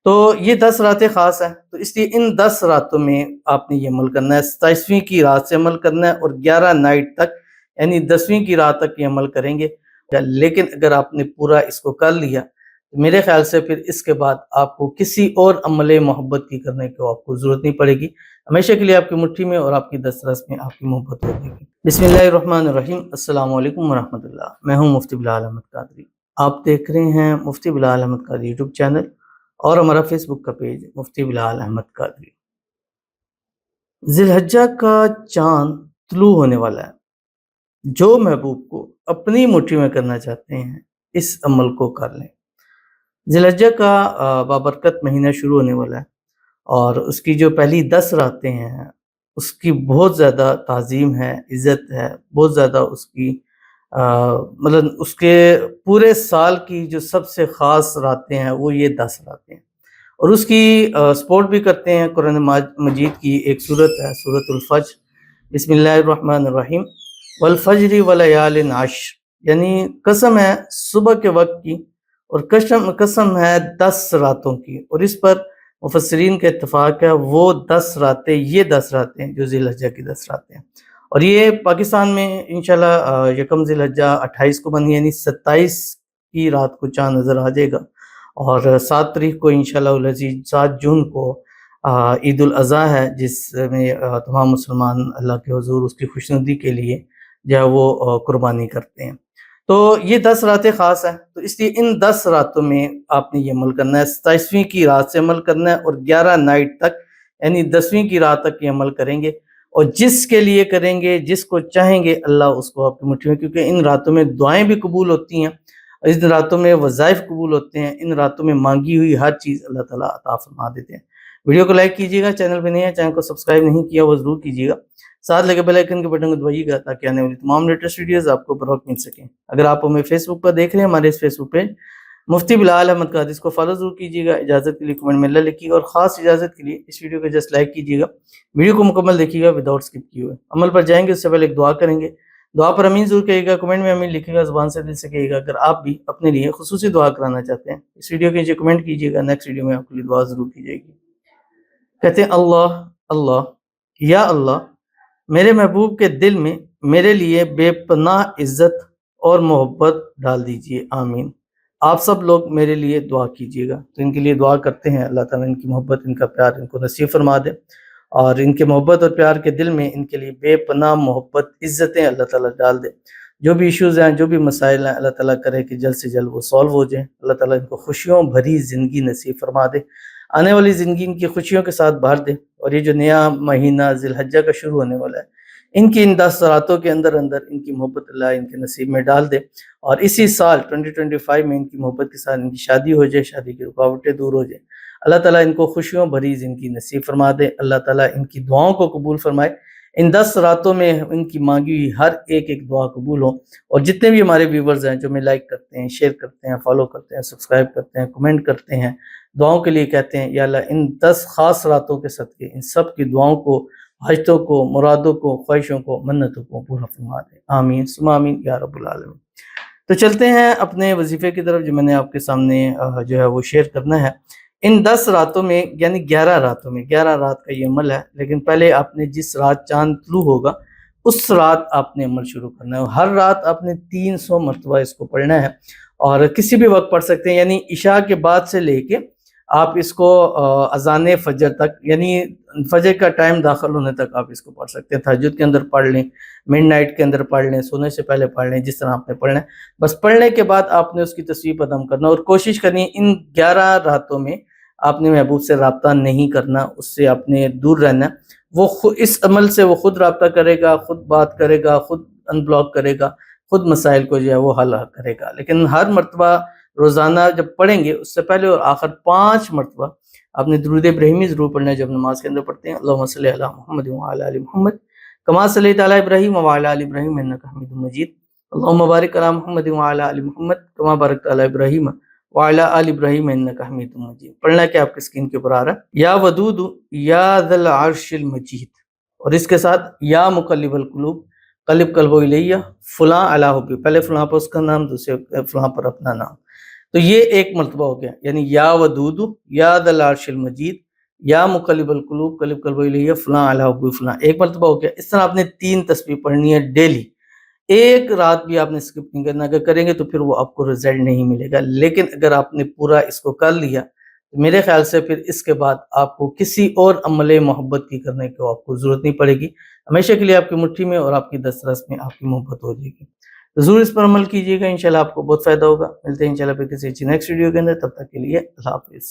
تو یہ 10 راتیں خاص ہیں، تو اس لیے ان 10 راتوں میں آپ نے یہ عمل کرنا ہے۔ 27ویں کی رات سے عمل کرنا ہے اور 11 نائٹ تک یعنی 10ویں کی رات تک یہ عمل کریں گے۔ لیکن اگر آپ نے پورا اس کو کر لیا تو میرے خیال سے پھر اس کے بعد آپ کو کسی اور عمل محبت کی کرنے کو آپ کو ضرورت نہیں پڑے گی، ہمیشہ کے لیے آپ کی مٹھی میں اور آپ کی دسترس میں آپ کی محبت ہو جائے گی۔ بسم اللہ الرحمن الرحیم۔ السلام علیکم ورحمۃ اللہ۔ میں ہوں مفتی بلال احمد قادری، آپ دیکھ رہے ہیں مفتی بلال احمد قادری یوٹیوب چینل اور ہمارا فیس بک کا پیج مفتی بلال احمد قادری۔ ذی الحجہ کا چاند طلوع ہونے والا ہے، جو محبوب کو اپنی مٹھی میں کرنا چاہتے ہیں اس عمل کو کر لیں۔ ذی الحجہ کا بابرکت مہینہ شروع ہونے والا ہے اور اس کی جو پہلی 10 راتیں ہیں اس کی بہت زیادہ تعظیم ہے، عزت ہے، بہت زیادہ اس کی مطلب اس کے پورے سال کی جو سب سے خاص راتیں ہیں وہ یہ 10 راتیں ہیں، اور اس کی سپورٹ بھی کرتے ہیں قرآن مجید کی ایک سورت ہے، سورت الفجر۔ بسم اللہ الرحمن الرحیم۔ والفجر ولیال عشر، یعنی قسم ہے صبح کے وقت کی اور قسم ہے 10 راتوں کی، اور اس پر مفسرین کا اتفاق ہے وہ 10 راتیں یہ 10 راتیں جو ذی الحجہ کی 10 راتیں ہیں، اور یہ پاکستان میں انشاءاللہ یکم ذی الحجہ 28 کو بنی، یعنی 27 کی رات کو چاند نظر آ جائے گا، اور 7 تاریخ کو انشاءاللہ العزیز 7 جون کو عید الاضحیٰ ہے، جس میں تمام مسلمان اللہ کے حضور اس کی خوشنودی کے لیے جو ہے وہ قربانی کرتے ہیں۔ تو یہ 10 راتیں خاص ہیں، تو اس لیے ان 10 راتوں میں آپ نے یہ عمل کرنا ہے۔ 27ویں کی رات سے عمل کرنا ہے اور 11 نائٹ تک یعنی 10ویں کی رات تک یہ عمل کریں گے، اور جس کے لیے کریں گے، جس کو چاہیں گے اللہ اس کو آپ کی مٹھی میں، کیونکہ ان راتوں میں دعائیں بھی قبول ہوتی ہیں، ان راتوں میں وظائف قبول ہوتے ہیں، ان راتوں میں مانگی ہوئی ہر چیز اللہ تعالیٰ عطا فرما دیتے ہیں۔ ویڈیو کو لائک کیجیے گا، چینل پہ نہیں ہے چینل کو سبسکرائب نہیں کیا وہ ضرور کیجیے گا، ساتھ لگے بیل آئیکن کے بٹن کو دبائیے گا تاکہ آنے والی تمام لیٹسٹ ویڈیوز آپ کو بر وقت مل سکیں۔ اگر آپ ہمیں فیس بک پر دیکھ رہے ہیں، ہمارے اس فیس بک پیج مفتی بلال احمد قادری، اس کو فالو ضرور کیجیے گا، اجازت کے لیے کمنٹ میں اللہ لکھیے گا، اور خاص اجازت کے لیے اس ویڈیو کو جسٹ لائک کیجیے گا، ویڈیو کو مکمل دیکھیے گا وداؤٹ اسکپ کیے ہوئے۔ عمل پر جائیں گے اس سے پہلے ایک دعا کریں گے، دعا پر امین ضرور کہیے گا، کمنٹ میں امین لکھیے گا، زبان سے دل سے کہیے گا۔ اگر آپ بھی اپنے لیے خصوصی دعا کرانا چاہتے ہیں اس ویڈیو کے نیچے کمنٹ کیجیے گا، نیکسٹ ویڈیو میں آپ کے لیے دعا ضرور کی جائے گی۔ کہتے ہیں اللہ اللہ یا اللہ، میرے محبوب کے دل میں میرے لیے بے پناہ عزت اور محبت ڈال دیجئے، آمین۔ آپ سب لوگ میرے لیے دعا کیجیے گا۔ تو ان کے لیے دعا کرتے ہیں، اللہ تعالیٰ ان کی محبت، ان کا پیار ان کو نصیب فرما دے، اور ان کے محبت اور پیار کے دل میں ان کے لیے بے پناہ محبت عزتیں اللہ تعالیٰ ڈال دے۔ جو بھی ایشوز ہیں، جو بھی مسائل ہیں، اللہ تعالیٰ کرے کہ جلد سے جلد وہ سولو ہو جائیں۔ اللہ تعالیٰ ان کو خوشیوں بھری زندگی نصیب فرما دے، آنے والی زندگی ان کی خوشیوں کے ساتھ بھر دے، اور یہ جو نیا مہینہ ذی الحجہ کا شروع ہونے والا ہے ان کی ان 10 راتوں کے اندر ان کی محبت اللہ ان کے نصیب میں ڈال دے، اور اسی سال 2025 میں ان کی محبت کے ساتھ ان کی شادی ہو جائے، شادی کی رکاوٹیں دور ہو جائیں۔ اللہ تعالیٰ ان کو خوشیوں بھری زندگی نصیب فرما دے، اللہ تعالیٰ ان کی دعاؤں کو قبول فرمائے، ان 10 راتوں میں ان کی مانگی ہوئی ہر ایک دعا قبول ہو، اور جتنے بھی ہمارے ویورز ہیں جو ہمیں لائک کرتے ہیں، شیئر کرتے ہیں، فالو کرتے ہیں، سبسکرائب کرتے ہیں، کمنٹ کرتے ہیں، دعاؤں کے لیے کہتے ہیں، یا اللہ ان 10 خاص راتوں کے صدقے ان سب کی دعاؤں کو، حاجتوں کو، مرادوں کو، خواہشوں کو، منتوں کو پورا فرما دے، آمین ثم آمین یا رب العالمین۔ تو چلتے ہیں اپنے وظیفے کی طرف جو میں نے آپ کے سامنے جو ہے وہ شیئر کرنا ہے۔ ان 10 راتوں میں یعنی 11 راتوں میں 11 رات کا یہ عمل ہے، لیکن پہلے آپ نے جس رات چاند طلوع ہوگا اس رات آپ نے عمل شروع کرنا ہے، ہر رات آپ نے 300 مرتبہ اس کو پڑھنا ہے، اور کسی بھی وقت پڑھ سکتے ہیں، یعنی عشاء کے بعد سے لے کے آپ اس کو اذان فجر تک، یعنی فجر کا ٹائم داخل ہونے تک آپ اس کو پڑھ سکتے ہیں۔ تہجد کے اندر پڑھ لیں، مڈ نائٹ کے اندر پڑھ لیں، سونے سے پہلے پڑھ لیں، جس طرح آپ نے پڑھنا ہے، بس پڑھنے کے بعد آپ نے اس کی تصویب عدم کرنا، اور کوشش کرنی ہے ان 11 راتوں میں آپ نے محبوب سے رابطہ نہیں کرنا، اس سے آپ نے دور رہنا۔ وہ اس عمل سے وہ خود رابطہ کرے گا، خود بات کرے گا، خود ان بلاک کرے گا، خود مسائل کو جو ہے وہ حل کرے گا، لیکن ہر مرتبہ روزانہ جب پڑھیں گے اس سے پہلے اور آخر 5 مرتبہ آپ نے درود ابراہیمی ضرور پڑھنا ہے، جب نماز کے اندر پڑھتے ہیں۔ اللہم صلی علی محمد وعلی آل محمد کما صلیت علی ابراہیم وعلی آل ابراہیم انک حمید مجید، اللہم بارک علی محمد وعلی آل محمد کما بارکت علی ابراہیم وعلی آل ابراہیم انک حمید مجید۔ پڑھنا کیا آپ کی اسکرین کے اوپر آ رہا ہے، یا ودود یا ذی العرش المجید، اور اس کے ساتھ یا مقلب القلوب قلب قلبو الیہ فلاں علی حبی، پہلے فلاں پر اس کا نام، دوسرے فلاں پر اپنا نام، تو یہ ایک مرتبہ ہو گیا، یعنی یا ودود یا ذا العرش المجید یا مقلب القلوب قلب قلبی الیہ فلاں علی حب فلاں، ایک مرتبہ ہو گیا۔ اس طرح آپ نے 3 تسبیح پڑھنی ہے ڈیلی، ایک رات بھی آپ نے اسکپ نہیں کرنا، اگر کریں گے تو پھر وہ آپ کو رزلٹ نہیں ملے گا، لیکن اگر آپ نے پورا اس کو کر لیا تو میرے خیال سے پھر اس کے بعد آپ کو کسی اور عمل محبت کی کرنے کو آپ کو ضرورت نہیں پڑے گی، ہمیشہ کے لیے آپ کی مٹھی میں اور آپ کی دسترس میں آپ کی محبت ہو جائے گی۔ ضرور اس پر عمل کیجیے گا، انشاءاللہ آپ کو بہت فائدہ ہوگا۔ ملتے ہیں انشاءاللہ پھر کسی نیکسٹ ویڈیو کے اندر، تب تک کے لیے اللہ حافظ۔